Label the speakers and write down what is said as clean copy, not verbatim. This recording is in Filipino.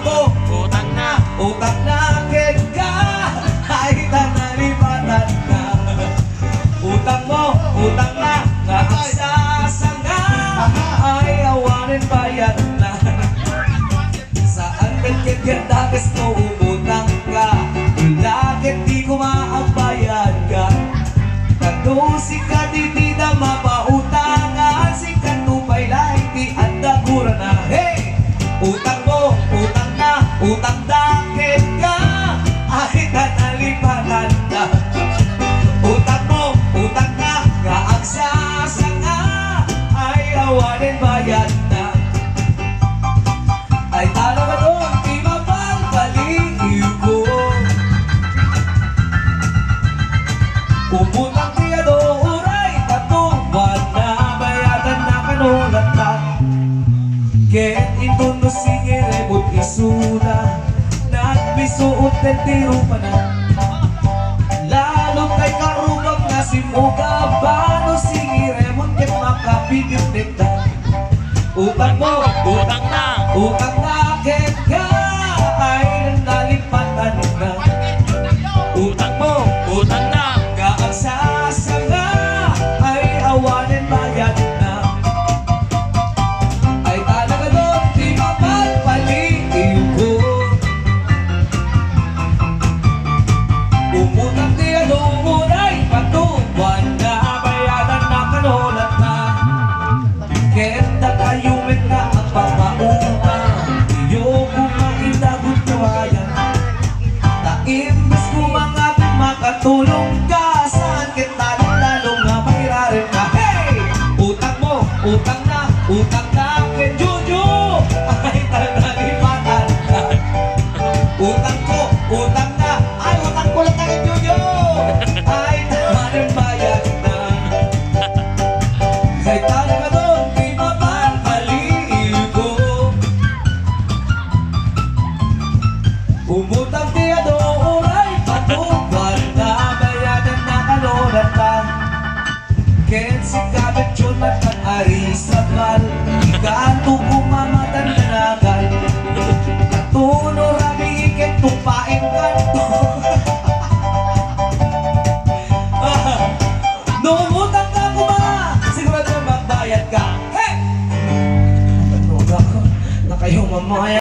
Speaker 1: mo,
Speaker 2: Utang na
Speaker 1: ken ka, ay tanalipatan na. Utang mo, utang na, nga agsasanga, ay awanin bayad na. Saan ket dagas mo umutang ka, bakit di ko maambayad ka? Kano si katitida mapautangan, si kanupay lahi di andagura na. Hey! Utang mo, utang na, utang dakit ka, ay tanalipatan na. Utang mo, utang na, nga agsasanga, ay awanin bayad na. Ay talo ka doon, di mapagpaliw ko. Umutang niya doon, uray, patuwan na, bayadan na kanulat na. Ket ito no singire mo't isuna, nagbisuot ng tiro pa na. Lalo kay karubang na simuga, bano singire mo't ket makapipipit na. Utang mo,
Speaker 2: Utang na
Speaker 1: utang na ket ka, ay nalipatan na.
Speaker 2: Utang mo, utang na
Speaker 1: Kaagsasanga, ay awanin bayad na. Ay talaga doon, di mapagpaliw ko. Umutang niya doon ay patuwan na, bayadan na kanulat na. Kenta kayumit na ang pamautang, iyo kumaindagot kawayan. Taimbes ko mga makatulong ka, saan kita lalong nga mahirarin ka. Hey! Utang mo, utang na, utang na ken Juju, ay tanalipatan na. Utang ko, utang na, ay utang ko lang ken Juju, ay tamarin bayad na. Kay talaga doon, di mapagpaliw ko. Umutang niya doon ay patuwan na, bayadan na kanulat na. Ken si Kabit Jonathan Arizabal, ikato kumamatan na nagal. Katuno rami iket tupain kanto. Nung umutang ka kuma, sigurado na magbayad ka. Hey! Ano ka? Na kayo mamaya.